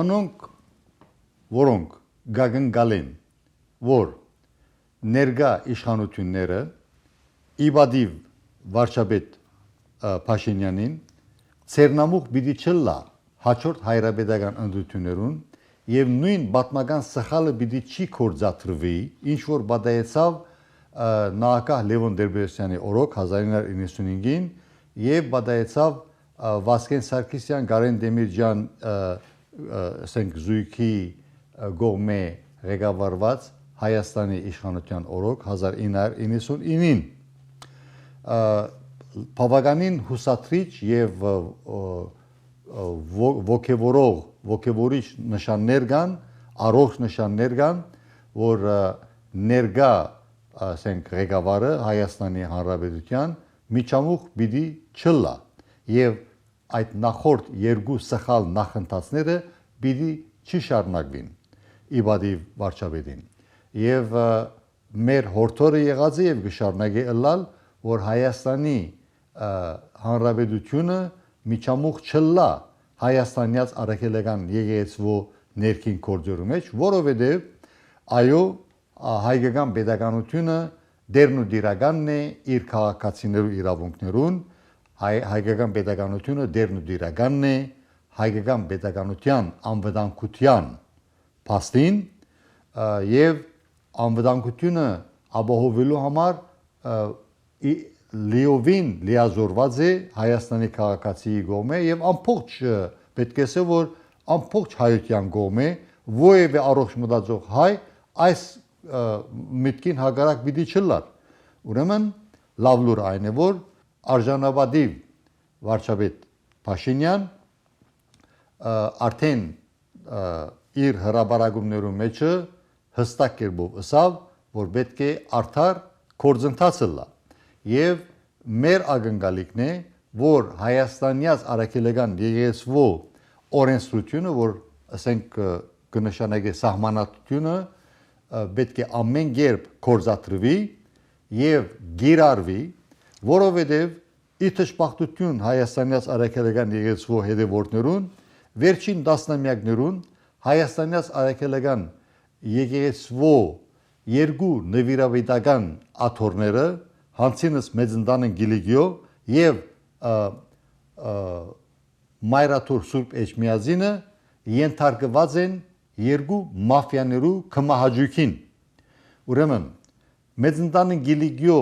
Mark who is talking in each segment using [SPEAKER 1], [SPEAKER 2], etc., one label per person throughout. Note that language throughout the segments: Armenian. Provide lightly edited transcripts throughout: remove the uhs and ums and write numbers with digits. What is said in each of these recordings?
[SPEAKER 1] անոնք որոնք գագնգալ են, որ ներգա իշխանությունները իբադիվ վարչապետ Փաշինյանին ցերնամուխ պիտի չլա հաջորդ հայրապետական ընտրություններուն եւ նույն պատմական սխալը պիտի չի կործատրվի, ինչ որ պատահեցավ նախագահ Լևոն Տեր-Պետրոսյանի օրոք 1995-ին եւ պատահեցավ Վասկեն Սարգսյան, Գարեն Դեմիրճյան ասենք զույգի գողմե ղեկավարված Հայաստանի իշխանության օրոք 1999-ին բավականին հուսադրիչ եւ ոգևորիչ նշաններ կան, առողջ նշաններ կան, որ ներգա ասենք ղեկավարը Հայաստանի Հանրապետության միջամուխ պիտի չլա եւ այդ նախորդ երկու սխալ նախընթացները պիտի չշարունակվին իբադիվ վարչապետին եւ մեր հորթորը եղած է եւ կշարունակի ըլլալ որ Հայաստանի Հանրապետությունը միջամուխ չլա Հայաստանյաց արաքելական եկեղեցու ներքին գործերի մեջ, որովհետեւ այո հայկական պետականությունը դերն ու դիրականն է իր քաղաքացիներու իրավունքներուն, հայկական պետականությունը դերն ու դիրականն է հայկական պետականության անվտանգության փաստին եւ անվտանգությունը ապահովելու համար լիովին լիազորված է Հայաստանի քաղաքացիի կողմէ եւ ամբողջ պետք է ասել որ ամբողջ հայության կողմէ ովևէ առողջ մտածող հայ այս միտքին հակառակ պիտի չլար ուրեմն լավ լուր այն է որ արժանապատիվ վարչապետ Փաշինյան արդեն իր հրաբարակումներու մեջը հստակ կերպով ասավ որ պետք է արդար գործընթացը լա եւ մեր ակնկալիքն է որ հայաստանյաց արաքելական եկեղեցու օրենսդրությունը որ ասենք կնշանակի սահմանադրությունը պետք է ամեն կերպ գործադրվի եւ գիրառվի որովհետեւ իթշպախտություն հայաստանյաց արաքելական եկեղեցու հետևորդներուն վերջին տասնամյակներուն հայաստանյաց արաքելական եկեղեցու երկու նվիրավետական աթոռները Հանցինս Մեծնդանն Գիլիգիո եւ Մայրաթուր Սուրբ Էջմիածինը ենթարկված են երկու մաֆիաներու կմահաճույքին ուրեմն Մեծնդանն Գիլիգիո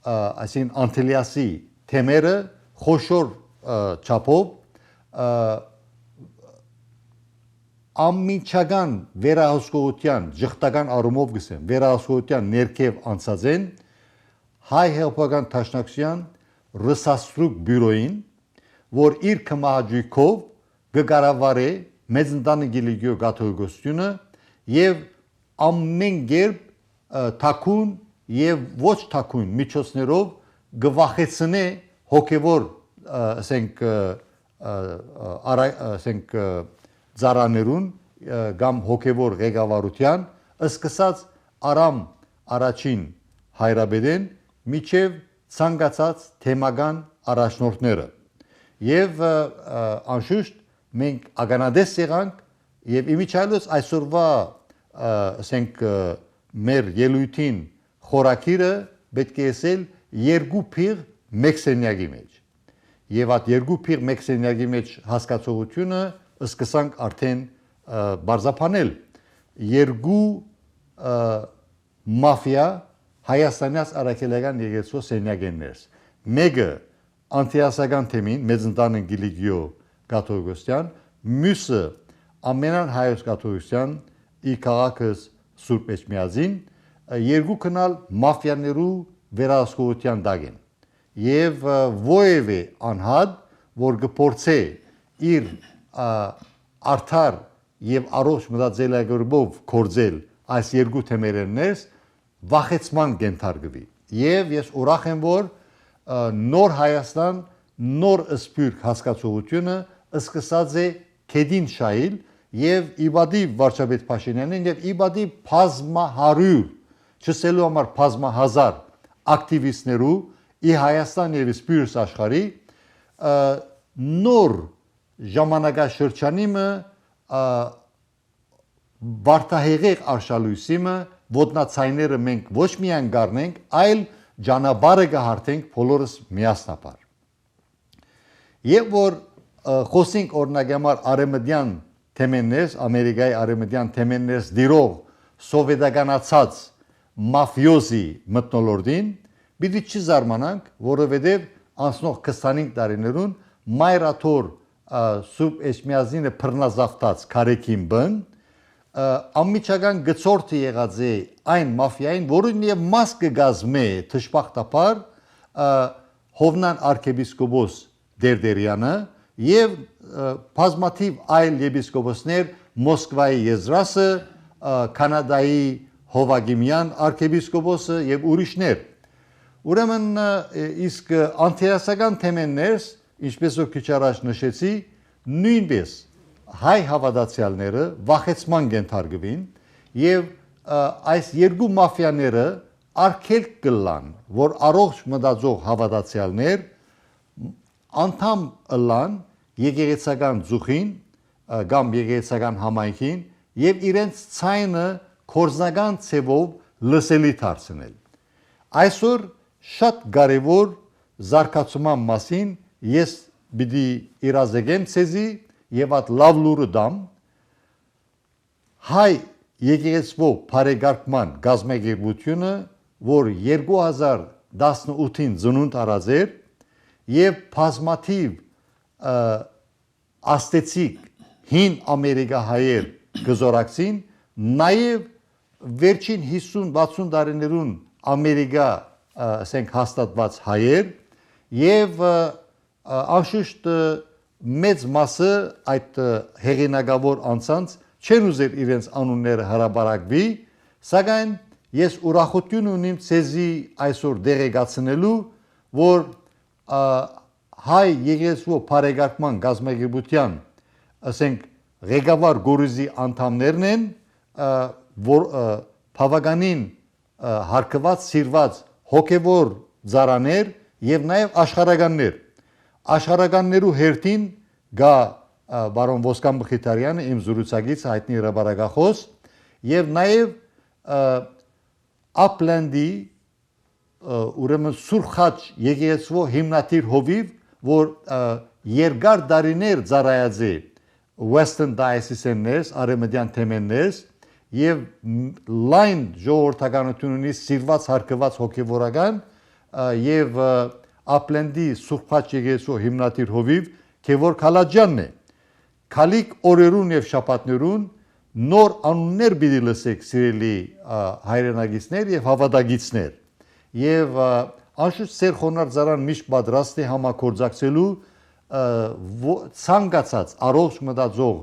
[SPEAKER 1] այսին Անտելիասի թեմերը խոշոր չափով ամիջական վերահսկողության ճշտական առումով գսեմ վերահսկողության ներքև անցած են հայ հեղափոխական դաշնակցության ռսաստրուկ բյուրոին որ իր կմահաճույքով կկառավարի Մեծնդանն Գիլիգիո կաթողիկոսությունը եւ ամեն կերպ թակուն եւ ոչ թակուն միջոցներով գվախեցնե հոգեվոր ասենք ծառաներուն կամ հոգեվոր ղեկավարության սկսած արամ առաջին հայրաբեդեն միջև ցանկացած թեմական առաջնորդները եւ անշուշտ մենք ականադես եղանք եւ իմիջիալոց այսօրվա ասենք մեր ելույթին խորակիրը պետք է ասել երկու փիղ մեկ սենյակի մեջ եւ այդ երկու փիղ մեկ սենյակի մեջ հասկացողությունը սկսանք արդեն բարձապանել երկու մաֆիա հայաստանյաց արաքելական եկեղեցու սենյակներս մեկը անտիասական թեմին Մեծնդանն Գիլիգիո կաթողիկոսյան մյուսը ամենան հայոց կաթողիկոսյան ի քաղաքս Սուրբ Էջմիածին երկու քնալ մաֆիաներու վերահսկողության տակ են եւ ովևէ անհատ որ կփորձե իր արդար եւ առողջ մտածելակերպով կորձել այս երկու թեմերներս վախեցման կենթարկվի եւ ես ուրախ եմ որ նոր Հայաստան նոր սփյուռք հասկացողությունը սկսած է քեդին շայել եւ իբադիվ վարչապետ Փաշինյանին եւ իբադիվ բազմահարյուր չսելու համար բազմահազար ակտիվիստներու ի Հայաստան եւ սփյուռք աշխարհի նոր ժամանակաշրջանիմը վարտահեղեղ արշալույսիմը ոտնացայները մենք ոչ միայն գառնենք, այլ ճանապարհը կհարթենք բոլորս միասնաբար։ Եվ որ խոսենք օրինակ համար արևմտյան թեմաներս, Ամերիկայի արևմտյան թեմաներս դիրող սովետականացած մաֆիոզի մթնոլորտին, պիտի չզարմանանք, որովհետև անցնող 25 տարիներուն մայրաթոր Սուրբ Էջմիածինը բռնազավթած քարեքին բն անմիջական գծորդը եղած է այն մաֆիային, որին եւ մաս կգազմե թշպախտապար Հովնան arczepiskopos Դերդերյանը եւ բազմաթիվ այլ եպիսկոպոսներ Մոսկվայի եզրասը, Կանադայի Հովագիմյան arczepiskopos-ը եւ ուրիշներ։ Ուրեմն իսկ անթերասական թեմաներս, ինչպես որ քիչ առաջ նշեցի, նույնպես հայ հավատացյալները վախեցման կենթարկվին եւ այս երկու մաֆիաները արգելք կլան, որ առողջ մտածող հավատացյալներ անդամ ըլան եկեղեցական ծուխին կամ եկեղեցական համայնքին եւ իրենց ցայնը կորզնական ցևով լսելի դարձնել։ Այսօր շատ կարևոր զարգացման մասին ես պիտի իրազեկեմ ցեզի եւ այդ լավ լուրը դամ հայ եկեղեցվո բարեկարգման գազམ་եկեղեցությունը, որ 2018-ին ծնունդ առած էր եւ բազմաթիվ աստեցիկ հին ամերիկահայեր գզորակցին, նաեւ վերջին 50-60 տարիներուն Ամերիկա ասենք հաստատված հայեր եւ անշուշտ մեծ մասը այդ հեղինակավոր անձանց չեն ուզել իրենց անունները հրապարակվի, սակայն ես ուրախություն ունիմ ցեզի այսօր դեղեկացնելու, որ հայ եկեղեցու բարեկարգման գազམ་եկեղեցության, ասենք ղեկավար գորիզի անդամներն են, որ բավականին հարկված սիրված հոգևոր ծառաներ եւ նաեւ աշխարհականներ։ Աշխարհականներու հերթին գա բարոն Ոսկան Մխիթարյանը, իմ զրուցակից հայտնի հրապարակախոս, եւ նաեւ Ապլանդի ուրեմն Սուրխաչ եկեղեցու հիմնադիր հովիվ, որ երկար դարիներ ծառայած է Western Diocese-ներս, արևմտյան թեմաներս եւ լայն ժողովրդականություն ունի սիրված հարկված հոգևորական եւ Ապլանդի Սուրխաչ եկեղեցու հիմնադիր հովիվ Քևոր Քալաջյանն է։ Քալիկ օրերուն եւ շաբաթներուն նոր անուններ պիտի լսեք սիրելի հայրենագիցներ եւ հավատագիցներ եւ անշուշտ Սեր Խոնարհձարան միշտ պատրաստ է համագործակցելու ցանկացած առողջ մտածող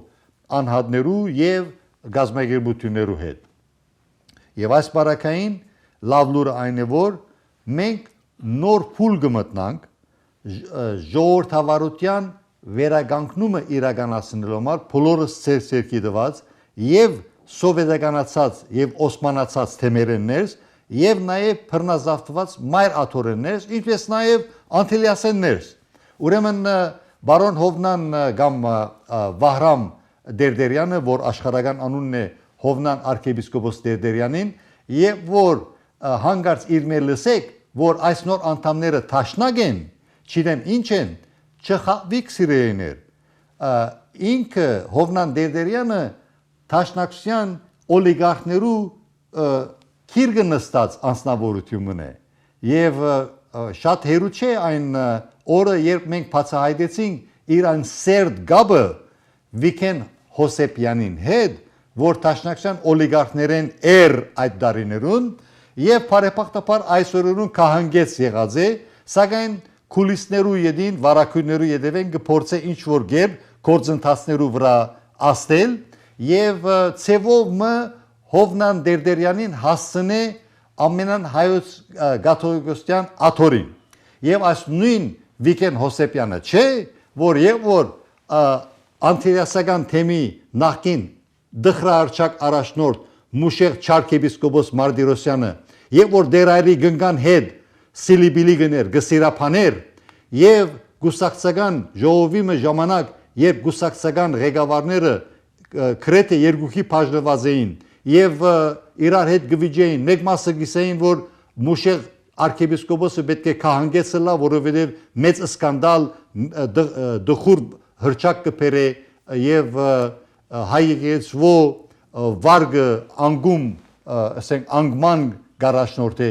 [SPEAKER 1] անհատներու եւ գազམ་եկեղեցիներու հետ։ Եվ այս բարակային լավ լուրը այն է, որ մենք նոր փուլ կմտնանք ժողովրդավարության վերականգնումը իրականացնելու համար բոլորս ցերկի դված եւ սովետականացած եւ օսմանացած թեմերեններ եւ նաեւ բռնազավթված մայր աթորեններ, ինչպես նաեւ անտիլիասեններ։ Ուրեմն բարոն Հովնան կամ Վահրամ Դերդերյանը, որ աշխարհական անունն է Հովնան arczepiskopos Դերդերյանին, եւ որ հանգարց իր մեր լսեք, որ այս նոր անդամները տաշնակ են, չգիտեմ ինչ են, չխաբիկ սիրելիներ։ Ինքը Հովնան Դերդերյանը տաշնակցության օլիգարխներու քիրգը նստած անձնավորությունն է եւ շատ հերու չէ այն օրը, երբ մենք բացահայտեցինք իր այն սերտ գաբը Վիկեն Հոսեփյանին հետ, որ տաշնակցության օլիգարխներեն այդ դարիներուն եւ բարեփոխտապար այսօրերուն կահանգեց եղած է, սակայն քուլիսներու յետին վարակույրներու յետևեն կփորձե ինչ որ գեր գործընթացներու վրա աստել եւ ցևով մը Հովնան Դերդերյանին հասցնե ամենան հայոց գաթողիկոսության աթորին եւ այս նույն Վիկեն Հոսեփյանը չէ, որ անտիլիասական թեմի նախկին դխրաարչակ առաջնորդ Մուշեղ Չարքեպիսկոպոս Մարտիրոսյանը եւ որ դերայրի գնկան հետ Սիլիբիլի գներ գսիրափաներ եւ գուսակցական ժողովի մը ժամանակ երբ գուսակցական ղեկավարները քրեթե երկուքի բաժնված էին եւ իրար հետ գվիջեին մեկ մասը գիսեին որ Մուշեղ arczepiskopos պետք է քահանգեցը լա որովհետեւ մեծ սկանդալ դխուր հրճակ կբերե եւ հայ եկեցվո վարգը անգում ասենք անգման գարաշնորթե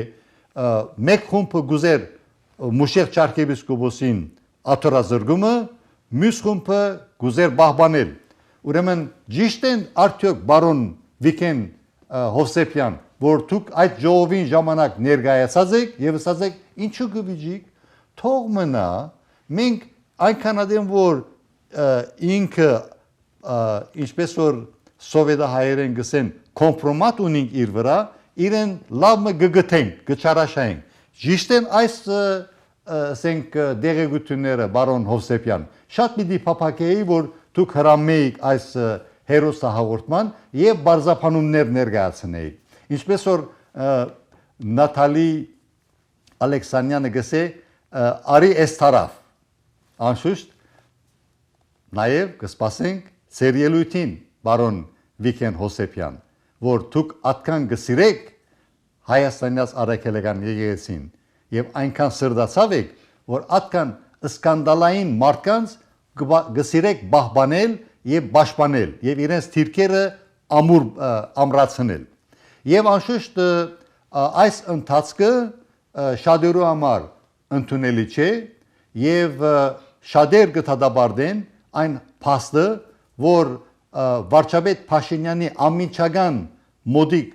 [SPEAKER 1] մեկ խումբը գուզեր Մուշեղ arczepiskoposին աթորազրգումը մյուս խումբը գուզեր բահբանել ուրեմն ճիշտ են արդյոք բարոն Վիկեն Հովսեփյան որ դուք այդ ժողովին ժամանակ ներկայացած եք եւ ասած եք ինչու գվիջիկ թող մնա մենք այնքան adem որ ինքը ինչպես որ սովետահայերեն գսեն կոմպրոմատ ունենք իր վրա իրեն լավ մը գգթենք գչարաշայենք ճիշտ են այս ասենք դեղեցությունները բարոն Հովսեփյան շատ մի փափակեի որ դուք հրամեիք այս հերոսահաղորդման եւ բարձապանումներ ներկայացնեիք ինչպես որ Նատալի Ալեքսանյանը գսե արի էստարավ անշուշտ նաեւ կսպասենք ծեր ելույթին բարոն Վիկեն Հովսեփյան որ դուք atkan գսիրեք Հայաստանյաց արաքելական եկեղեցին եւ այնքան սրդացավ եք որ atkan սկանդալային մարդկանց գսիրեք բահբանել եւ պաշտպանել եւ իրենց թիրքերը ամրացնել եւ անշուշտ այս ընթացքը շատերու համար ընդունելի չէ եւ շատեր կդադարեն այն փաստը որ վարչապետ Փաշինյանի ամիջական մոդիկ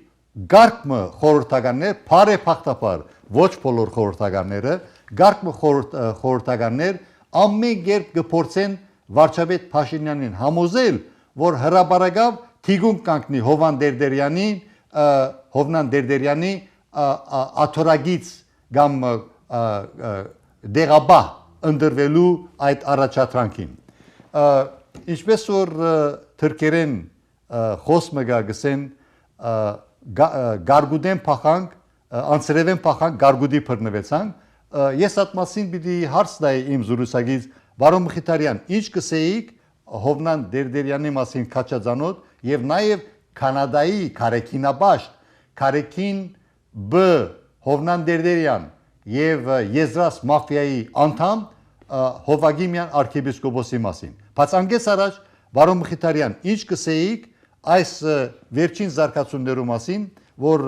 [SPEAKER 1] գարկմը խորհրդականներ բարեփոխտապար ոչ բոլոր խորհրդականները գարկմը խորհրդականներ ամեն կերպ կփորձեն վարչապետ Փաշինյանին համոզել որ հրաբարագավ թիգուն կանգնի Հովնան Դերդերյանի աթորագից կամ դեղաբահ ընդրվելու այդ առաջադրանքին ինչպես որ թրքերեն խոսքը գսեն գարգուդեն փախանք անցրևեն փախանք գարգուդի բռնվեցանք ես այդ մասին պիտի հարց տայի իմ զրուցակից Բարոն Մխիթարյան ինչ կսեիք Հովնան Դերդերյանի մասին քաչածանոտ եւ նաեւ Կանադայի Կարեկինաբաշտ Կարեկին B Հովնան Դերդերյան եւ Եզրաս մաֆիայի անդամ Հովագիմյան arczepiskoposի մասին բայց անգես առաջ Բարոն Մխիթարյան ինչ կսեիք այս վերջին զարգացումներու մասին որ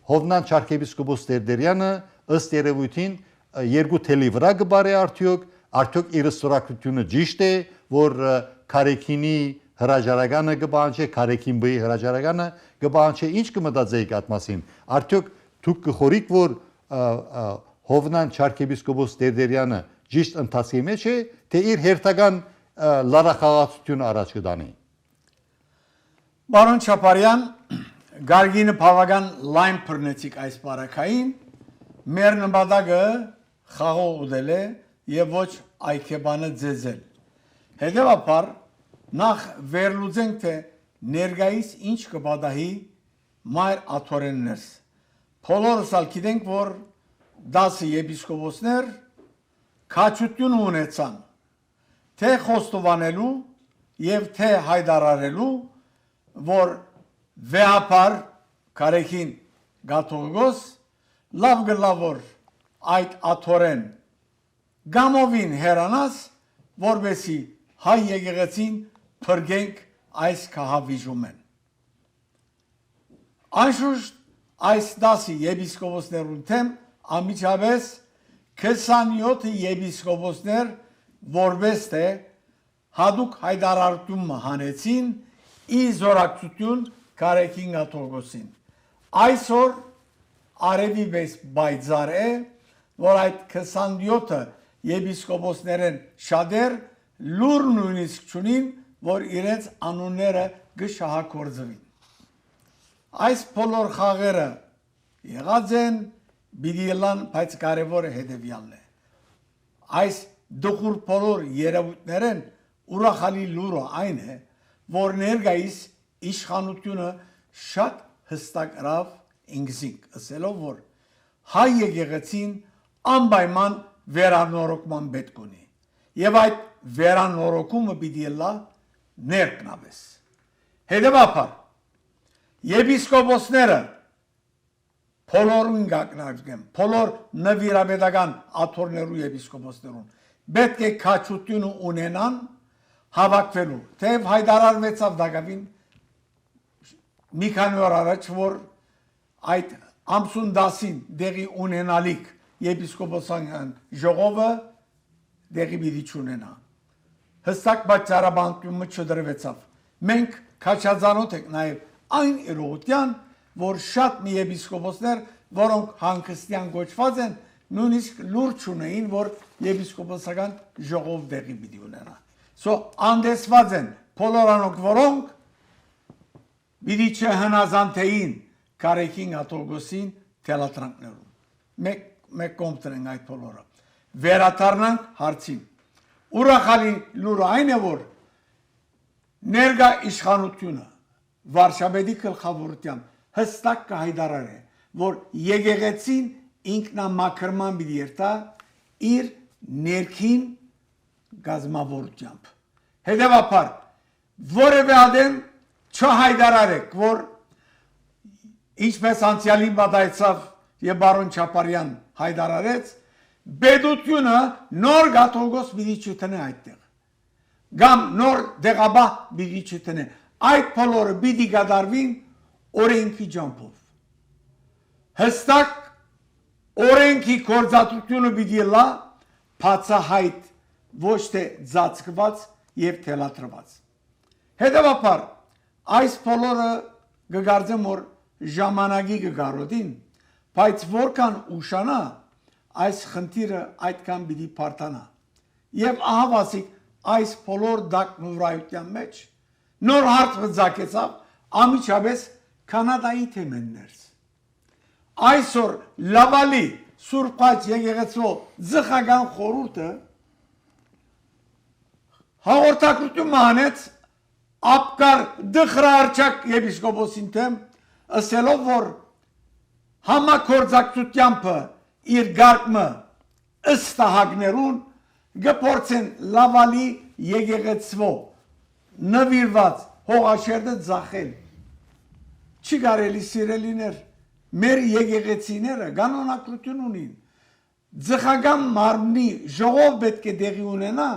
[SPEAKER 1] Հովնան arczepiskopos Դերդերյանը ըստ երևույթին երկու թելի վրա գբարե արդյոք իր ստորակրությունը ճիշտ է որ Կարեկինի հրաժարականը կբանջի Կարեկին B-ի հրաժարականը կբանջի ինչ կմտածեիք այդ մասին արդյոք դուք կխորիկ որ Հովնան arczepiskopos Դերդերյանը ճիշտ ընթացքի մեջ է թե իր հերթական լարախաղացությունը առաջ կդանի
[SPEAKER 2] Բարոն Չապարյան Գարգինը բավական լայն բռնեցիք այս բարակային մեր նպատակը խաղող ուտել է եւ ոչ այքեբանը ձեզել հետեւաբար նախ վերլուծենք թե ներգայիս ինչ կբադահի մայր աթորեններս բոլորս ալ գիտենք որ 10 եպիսկոպոսներ քաչություն ունեցան թե խոստովանելու եւ թե հայտարարելու որ վեհապար Կարեկին Գաթողիկոս լավ գլավոր այդ աթորեն գամովին հերանաս որբեսի հայ եկեղեցին փրկենք այս քահավիժումեն անշուշտ այս 10 եպիսկոպոսներուն թեմ ամիջապես 27 եպիսկոպոսներ որպես թե հadouk հայտարարություն հանեցին ի զորակցություն Կարեկին Գաթողիկոսին այսօր արևի պես բայցար է որ այդ 27 եպիսկոպոսներեն շատեր լուր նույնիսկ չունին որ իրենց անունները գշահագործվին այս բոլոր խաղերը եղած են բիդիլան բայց կարևորը հետևյալն է այս դուխուր բոլոր երևույթներեն ուրախալի լուրը այն է որ ներկայիս իշխանությունը շատ հստակրավ ինքզինք ասելով որ հայ եկեղեցին անպայման վերանորոգման պետք ունի եւ այդ վերանորոգումը պիտի լա ներկնավես։ Հետևաբար եպիսկոպոսները բոլորին գակնարկեմ, բոլոր նվիրաբեդական աթոռներու եպիսկոպոսներուն պետք է քաջություն ունենան հավաքվելու, թեև հայտարարվեցավ դակավին մի քանի օր առաջ, որ այդ ամսուն 10-ին դեղի ունենալիք եպիսկոպոսական ժողովը դեղի պիտի չունենա։ Հստակ պատճառաբանությունը չդրվեցավ։ Մենք քաջազանոթ ենք նաև այն իրողության, որ շատ մի եպիսկոպոսներ, որոնք հանգստյան գոչված են, նույնիսկ լուրջ ունեին, որ եպիսկոպոսական ժողով դեղի պիտի ունենա։ Անդեսված են բոլոր անոնք, որոնք պիտի չհնազանդեին Կարեքին Աթողոսին թելատրանքներում։ Մեկ կողմ տնենք այդ բոլորը։ Վերադառնանք հարցին։ Ուրախալի լուրը այն է, որ ներկա իշխանությունը Վարշավեդի գլխավորությամբ հստակ կհայտարարի, որ եկեղեցին ինքնամաքրման պիտի երթա իր ներքին գազմավորությամբ։ Հետևաբար որևէ ադեմ չհայտարարեք, որ ինչպես անցյալին պատահեցավ եւ բարոն Չապարյան հայտարարեց, բեդությունը նոր գաթողոս պիտի չտնե այդտեղ։ Կամ նոր դեղաբահ պիտի չտնե։ Այդ բոլորը պիտի կատարվին օրենքի ջամփով։ Հստակ օրենքի գործածությունը պիտի լա բացահայտ, ոչ թե ծածկված եւ թելադրված։ Հետևաբար այս բոլորը կգարձեմ, որ ժամանակի կգարոտին, բայց որքան ուշանա այս խնդիրը այդքան պիտի բարդանա։ Եվ ահավասիկ այս բոլոր դակնուրայության մեջ նոր հարց բծակեցավ ամիջապես Կանադայի թեմաններս։ Այսօր լավալի Սուրբաց եկեղեցու ձխական խորհուրդը հաղորդակցություն մանեց ապկար դխրարչակ եպիսկոպոսին թեմ, ասելով, որ համակորձակցությամբ իր գարկմը ըստահագներուն գպորցեն լավալի եկեղեցվո նվիրված հողաշերտը ձախել։ Չի կարելի սիրելիներ, մեր եկեղեցիները կանոնակրություն ունին։ Ձխական մարմնի ժողով պետք է դեղի ունենա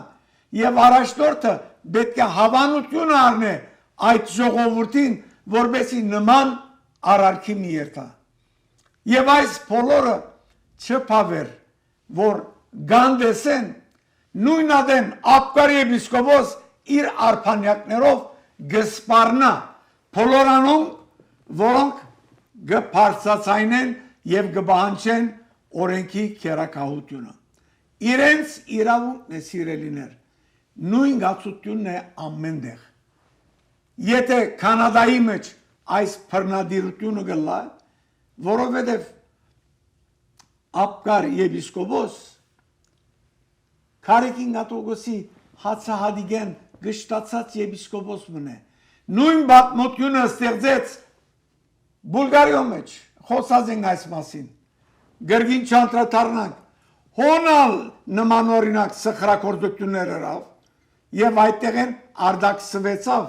[SPEAKER 2] եւ առաջնորդը պետք է հավանություն առնե այդ ժողովրդին, որպեսզի նման արարքի մի երթա։ Եվ այս բոլորը չփավեր, որ գանդեսեն նույն ադեն ապկար եպիսկոպոս իր արփանյակներով գսպարնա բոլորանոնք, որոնք գբարձացայնեն եւ գբահանչեն օրենքի քերակահությունը։ Իրենց իրավունքն է սիրելիներ, նույն գացությունն է ամենտեղ։ Եթե Կանադայի մեջ այս բռնադիրությունը գլա, որովհետև ապկար եպիսկոպոս Կարեքին Աթողոսի հացահատիկեն գշտացած եպիսկոպոս մնե։ Նույն պատմությունը ստեղծեց Բուլղարիո մեջ, խոսած ենք այս մասին։ Գրգին չանդրադառնանք, հոնալ նման օրինակ սխրագործություններ ըրավ եւ այդտեղ են արդակսվեցավ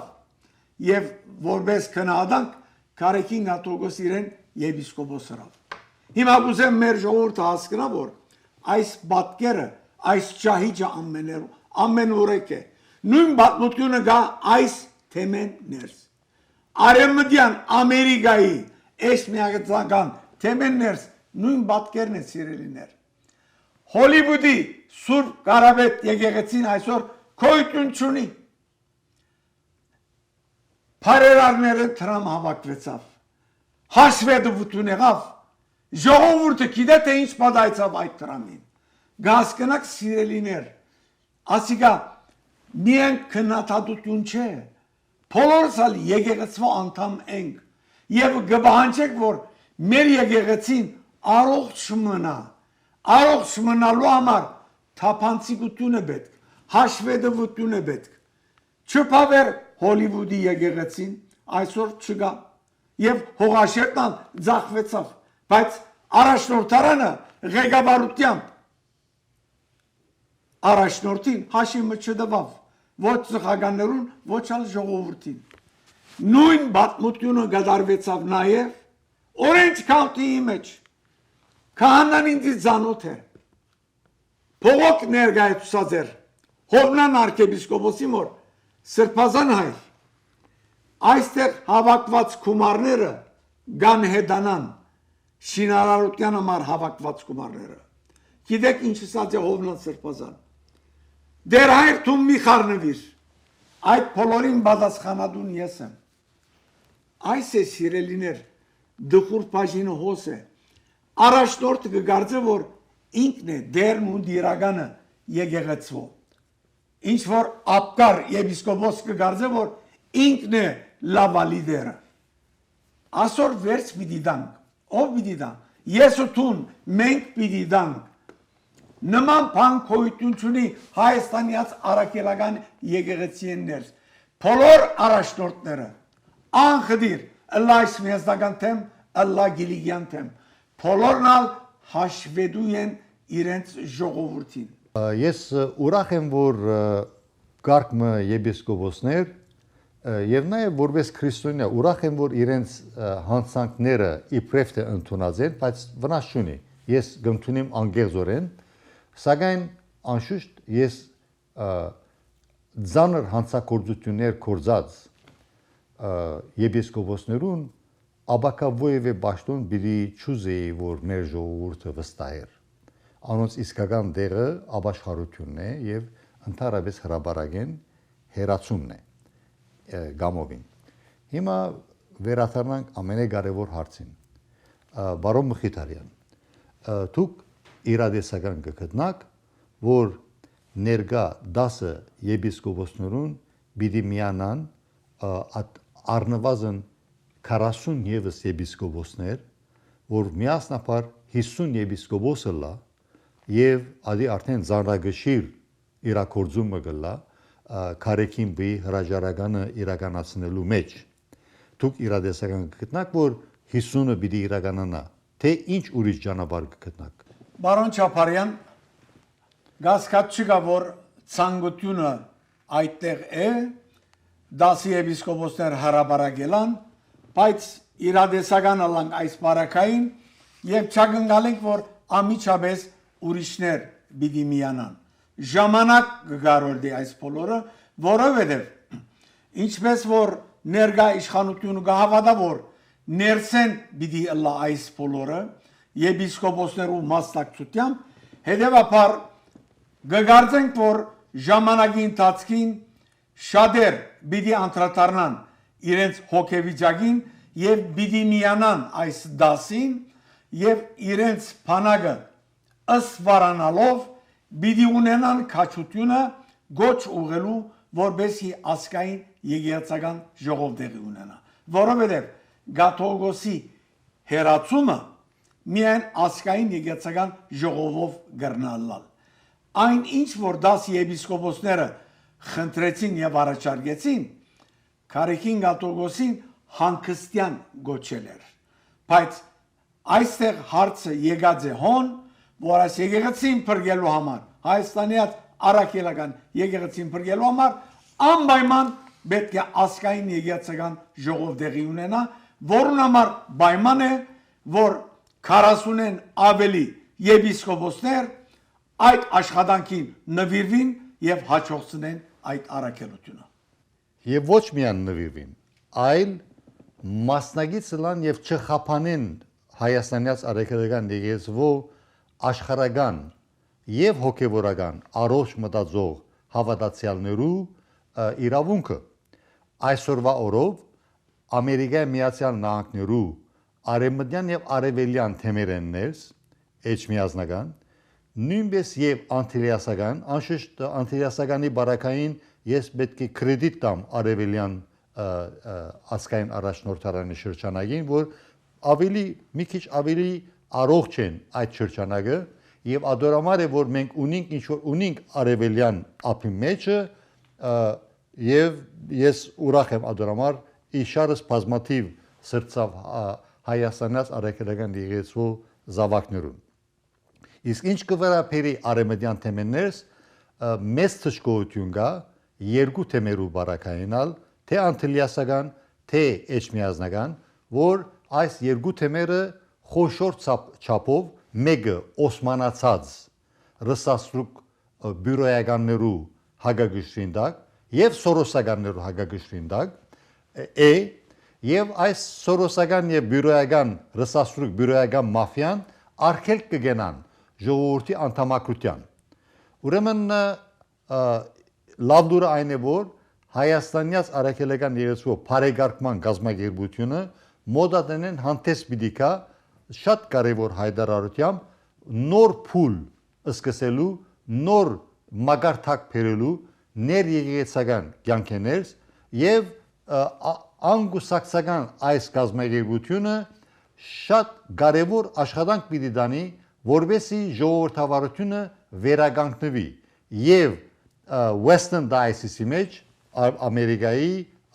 [SPEAKER 2] եւ որպես քննադանք Կարեքին Աթողոս իրեն եպիսկոպոս ըրավ։ Հիմա կուզեմ մեր ժողովուրդը հասկանա, որ այս պատկերը, այս ճահիճը ամեն օրեք է։ Նույն պատմությունը գա այս թեմեն ներս։ Արևմտյան Ամերիկայի այս միագծական թեմեն ներս նույն պատկերն է սիրելիներ։ Հոլիվուդի Սուրբ Կարապետ եկեղեցին այսօր գոյություն չունի։ Փարերարները տրամ հավաքվեցավ։ Հաշվետվություն եղավ։ Ժողովուրդը գիտե թե ինչ պատահեցավ այդ տրամին։ Գասկնակ սիրելիներ, ասիկա միայն քննադատություն չէ։ Բոլորս ալ եկեղեցու անդամ ենք եւ գբահանչեք, որ մեր եկեղեցին առողջ մնա։ Առողջ մնալու համար թափանցիկություն է պետք, հաշվետվություն է պետք։ Չփավեր Հոլիվուդի եկեղեցին այսօր չկա եւ հողաշերտան ձախվեցավ, բայց առաջնորդարանը ղեկավարությամբ առաջնորդին հաշիվը չդվավ, ոչ սխականներուն, ոչ ալ ժողովրդին։ Նույն բացմությունը գդարվեցավ նաև Orange County-ի մեջ։ Քահանան ինձ ծանոթ է։ Փողոք ներկայացած էր Հովնան arczepiskopos-ի մոր Սրբազան հայր։ Այստեղ հավաքված գումարները կան հետանան շինարարության համար հավաքված գումարները։ Գիտեք ինչ ասած է Հովնան Սրբազան։ Դեր հայր դու մի խառնվիր։ Այդ բոլորին պատասխանատուն ես եմ։ Այս է սիրելիներ դխուր բաժինը հոս է։ Առաջնորդը կգարձե որ ինքն է դերն ու դիրականը եկեղեցու։ Ինչ որ ապկար եպիսկոպոս կգարձե որ ինքն է լավալիդերը։ Ասոր վերջ պիտի դանք։ Ով պիտի դանք։ Ես ու տուն մենք պիտի դանք։ Նման բան գոյություն չունի Հայաստանյաց արաքելական եկեղեցիներ։ Բոլոր առաջնորդները անխդիր ըլլայս միասնական թեմ, ըլլա գիլիգյան թեմ։ Բոլորն ալ հաշվետու են իրենց ժողովրդին։
[SPEAKER 1] Ես ուրախ եմ որ կարգմը եպիսկոպոսներ եւ նաեւ որպես քրիստոնյա ուրախ եմ որ իրենց հանցանքները իբրև թե ընդունած են, բայց վնաս չունի։ Ես գմտունիմ անգեղձորեն, սակայն անշուշտ ես ձանր հանցակործություններ կործած եպիսկոպոսներուն աբակավոյևե բաշտուն բիդի չուզեի որ մեր ժողովուրդը վստահեր։ Անոնց իսկական դերը ապաշխարությունն է եւ ընդհանրապես հրաբարագեն հերացումն է գամովին։ Հիմա վերադառնանք ամենակարևոր հարցին։ Բարոն Մխիթարյան, դուք իրադեսական կգտնաք, որ ներկա 10 եպիսկոպոսներուն պիտի միանան առնվազն 40 եւս եպիսկոպոսներ, որ միասնապար 50 եպիսկոպոսը լա եւ ադի արդեն զարնագշիր իրակորձումը գլա քարեկին բի հրաժարականը իրականացնելու մեջ։ Դուք իրադեսական կգտնաք, որ 50-ը պիտի իրականանա, թե ինչ ուրիշ ճանապարհ կգտնաք։
[SPEAKER 2] Բարոն Չապարյան, գասկած չկա որ ցանկությունը այդտեղ է 10 եպիսկոպոսներ հրաբարակելան, բայց իրադեսական ալանք այս բարակային եւ չակնկալենք որ ամիջապես ուրիշներ պիտի միանան։ Ժամանակ կգարորդի այս բոլորը, որովհետև ինչպես որ ներկա իշխանությունը կհավատա որ ներսեն պիտի ըլլա այս բոլորը եպիսկոպոսներու մասնակցությամբ, հետևաբար կգարձենք որ ժամանակի ընթացքին շատեր պիտի անդրադառնան իրենց հոգեվիճակին եւ պիտի միանան այս դասին եւ իրենց բանակը ըստ վարանալով պիտի ունենան քաջությունը գոչ ուղղելու որբեսի ասկային եկեղեցական ժողով տեղի ունենա որովհետեւ գաթողիկոսի հերացումը միայն ասկային եկեղեցական ժողովով գրնալալ այն ինչ որ 10 եպիսկոպոսները խնդրեցին եւ առաջարկեցին Քարեկին գաթողիկոսին հանգստյան գոչել էր բայց այստեղ հարցը եկած է հոն որ այս եկեղեցին փրկելու համար Հայաստանյաց արաքելական եկեղեցին փրկելու համար անպայման պետք է ասկային եկեղեցական ժողով տեղի ունենա որուն համար պայման է որ 40-ն ավելի եպիսկոպոսներ այդ աշխատանքին նվիրվին եւ հաջողցնեն այդ արաքելությունը
[SPEAKER 1] Եվ ոչ միայն նվիրվին, այլ մասնագիտ լան եւ չխափանեն Հայաստանյաց արաքելական եկեղեցու աշխարհական եւ հոգեվորական առողջ մտածող հավատացյալներու իրավունքը այսօրվա օրով Ամերիկայի Միացյալ Նահանգներու արևմտյան եւ արևելյան թեմերեններս էջմիածնական նույնպես եւ անտիլիասական անշուշտ անտիլիասականի բարակային ես պետք է կրեդիտ տամ արևելյան ասկային առաջնորդարանի շրջանագին որ ավելի մի քիչ ավելի առողջ են այդ շրջանագը եւ ադորամար է որ մենք ունենք ինչ որ ունենք արևելյան ափի մեջը եւ ես ուրախ եմ ադորամար իշարս բազմաթիվ սրծավ Հայաստանյաց արաքելական եկեղեցու զավակներուն իսկ ինչ կվերապերի արևմտյան թեմերներս մեծ թշկողություն կա երկու թեմերու բարակայինալ, թե անտիլիասական, թե էջմիածնական, որ այս երկու թեմերը խոշոր չափով մեկը օսմանացած ռսասրուկ բյուրոյականներու հագագշրին դակ եւ սորոսականներու հագագշրին դակ եւ այս սորոսական եւ բյուրոյական ռսասրուկ բյուրոյական մաֆիան արկել կգենան ժողովրդի անդամակրության ուրեմն լավ դուրը այն է որ Հայաստանյաց արաքելական երեցվող բարեգարկման գազագերբությունը մոդատենեն հանդես պիտի կա շատ կարևոր հայտարարությամբ նոր փուլ սկսելու նոր մագարտակ բերելու ներեկայացական կյանքերս եւ անգուսակցական այս գազագերբությունը շատ կարևոր աշխատանք պիտի դանի որովհետեւ ժողովրդավարությունը վերականգնվի եւ Western Diocese-ի մեջ Ամերիկայի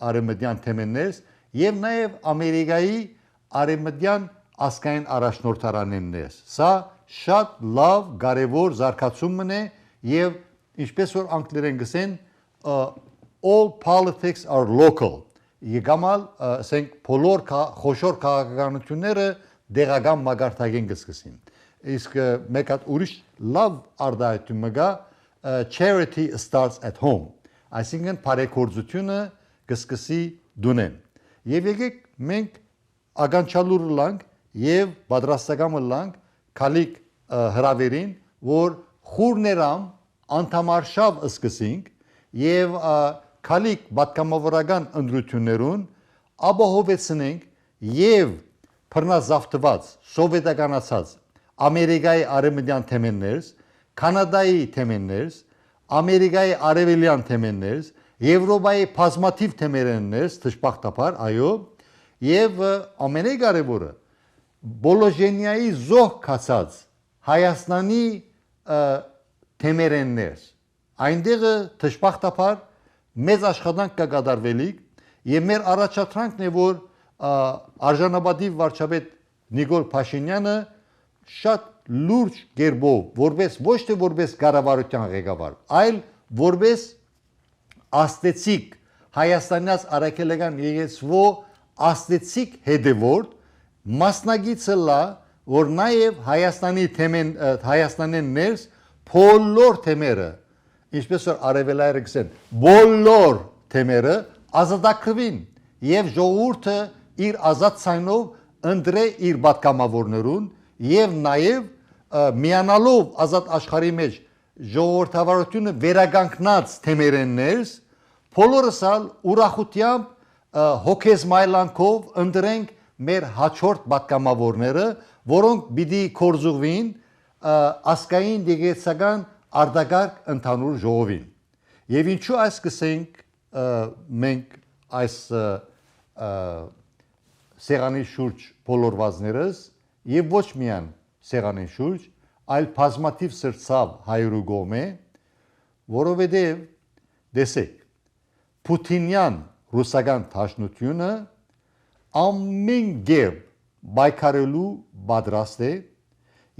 [SPEAKER 1] արևմտյան թեմեններս եւ նաեւ Ամերիկայի արևմտյան ասկային առաջնորդարաններս սա շատ լավ կարևոր զարգացում է եւ ինչպես որ անգլերեն գսեն all politics are local եկամալ ասենք բոլոր խոշոր քաղաքականությունները դեղական մագարտակեն գսկսին իսկ մեկ հատ ուրիշ լավ արդյունք կա charity starts at home այսինքն բարեգործությունը կսկսի դունեն եւ եկեք մենք ագանչալուր լանք եւ պատրաստական լանք քալիկ հրավերին որ խուրներամ անդամարշավ սկսենք եւ քալիկ պատգամավորական ընդրություններուն ապահովեցնենք եւ բռնազավթված սովետականացած Ամերիկայի արևմտյան թեմեններս Կանադայի թեմեններս Ամերիկայի արևելյան թեմեններս, Եվրոպայի բազմաթիվ թեմերներս, դժբախտաբար, այո, եւ ամենակարևորը Բոլոժենիայի զոհ կացած Հայաստանի թեմերներ։ Այնտեղը դժբախտաբար մեծ աշխատանք կա կատարվելիք եւ մեր առաջադրանքն է որ արժանապատիվ վարչապետ Նիկոլ Փաշինյանը շատ լուրջ գերբով որպես ոչ թե որպես կառավարության ղեկավար, այլ որպես աստեցիկ Հայաստանյաց արաքելական եկեցվո աստեցիկ հետևորդ մասնագիծը լա որ նաև Հայաստանեն ներս բոլոր թեմերը ինչպես որ արևելայրը գսեն բոլոր թեմերը ազատագրվին եւ ժողովուրդը իր ազատ ցայնով ընտրե իր պատգամավորներուն եւ նաեւ միանալով ազատ աշխարհի մեջ ժողովրդավարությունը վերականգնած թեմերեններս բոլորս ուրախությամբ հոգեզմայլանքով ընտրենք մեր հաջորդ պատգամավորները որոնք պիտի կորզուղվին ասկային դեգեցական արտակարգ ընդհանուր ժողովին եւ ինչու այս կսենք մենք այս սեղանի շուրջ բոլորվածներս եւ ոչ միայն սեղանի շուրջ, այլ բազմաթիվ սրծավ հայրու գոմե, որովհետև դեսեք, Պուտինյան ռուսական թաշնությունը ամեն գերբ բայկարելու պատրաստ է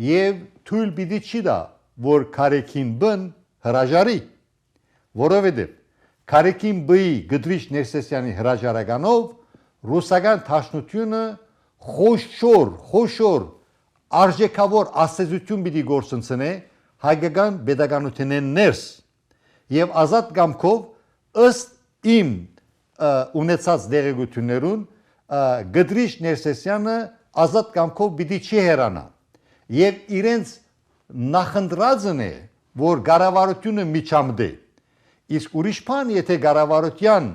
[SPEAKER 1] եւ թույլ պիտի չի դա, որ Քարեքին բն հրաժարի, որովհետև Քարեքին բի Գդրիչ Ներսեսյանի հրաժարականով ռուսական թաշնությունը խոշոր արժեքավոր ասեզություն պիտի գործընծնե հայկական pedagogical ներս եւ ազատ կամքով ըստ իմ ունեցած դերեկություններուն Գդրիչ Ներսեսյանը ազատ կամքով պիտի չի հեռանա եւ իրենց նախընտրածն է որ կառավարությունը միջամտե իսկ ուրիշ բան եթե կառավարության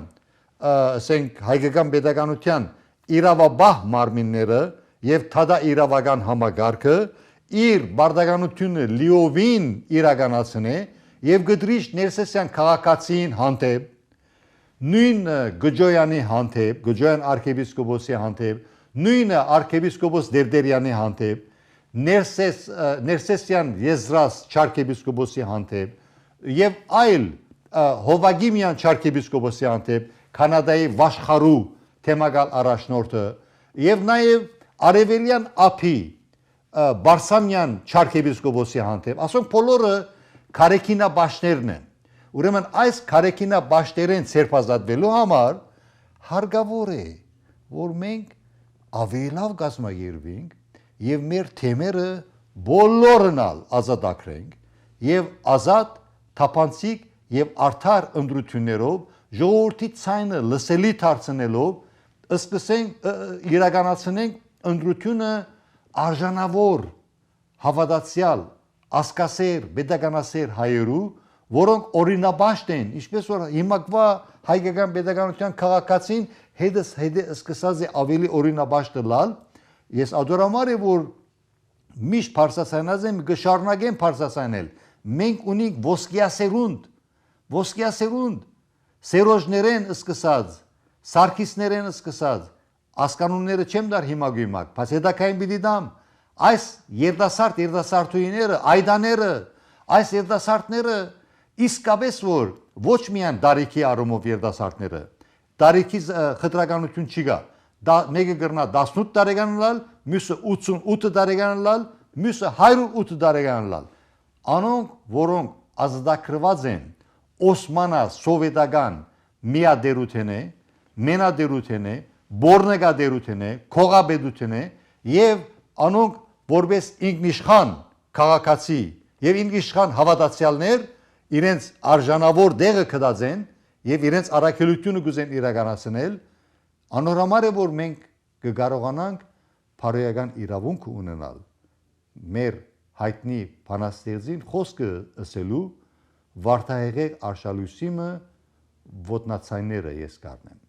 [SPEAKER 1] ասենք հայկական pedagogical իրավաբահ մարմինները եւ թադա իրավական համագարկը իր բարդականությունը լիովին իրականացնե եւ Գդրիչ Ներսեսյան քաղաքացին հանդեպ նույն Գջոյանի հանդեպ Գջոյան arczepiskopos-ի հանդեպ նույն arczepiskopos Դերդերյանի հանդեպ Ներսեսյան Եզրաս arczepiskopos-ի հանդեպ եւ այլ Հովագիմյան arczepiskopos-ի հանդեպ Կանադայի Վաշխարու թեմակալ առաջնորդը եւ նաեւ Արևելյան ափի Բարսամյան arczepiskopos-ի հանդեպ ասոնք բոլորը քարեքինաբաշներն են Ուրեմն այս քարեքինա բաշտերեն ցերպազատվելու համար հարգավոր է, որ մենք ավելի լավ կազմակերպենք եւ մեր թեմերը բոլորնալ ազատագրենք եւ ազատ, թափանցիկ եւ արդար ընդրություններով ժողովրդի ցայնը լսելի դարձնելով սկսենք իրականացնենք ընդրությունը արժանավոր հավատացյալ ասկասեր pedagoganասեր հայերու, որոնք օրինաբաշտ են, ինչպես որ հիմակվա հայկական pedagoganության քաղաքացին հետը սկսած է ավելի օրինաբաշտ լալ, ես ադորամար եմ որ միշտ բարձրացնած եմ գշարնագեն բարձրացնել, մենք ունենք ոսկիասերունդ, սերոժներեն սկսած, սարքիսներեն սկսած, ասկանունները չեմ դար հիմագույմակ, բայց հետակային պիտի դամ, այս երդասարտուիները, այդաները, այս երդասարտները իսկապես որ ոչ միայն դարիքի առումով երդասարտները, դարիքի խտրականություն չի գա, մեկը գրնա 18 տարեկան լալ, մյուսը 88 տարեկան լալ, մյուսը 108 տարեկան լալ, անոնք, որոնք ազատագրված են Օսմանա սովետական միադերութեն է, մենադերութեն է, բորնեգադերութեն է, քողաբեդութեն է եւ անոնք որպես ինքնիշխան քաղաքացի եւ ինքնիշխան հավատացյալներ իրենց արժանավոր դեղը կդածեն եւ իրենց առաքելությունը գուզեն իրականացնել անորամար է որ մենք կկարողանանք բարոյական իրավունք ունենալ մեր հայտնի բանաստեղծին խոսքը ասելու վարտահեղեղ արշալույսիմը ոտնացայները ես կառնեմ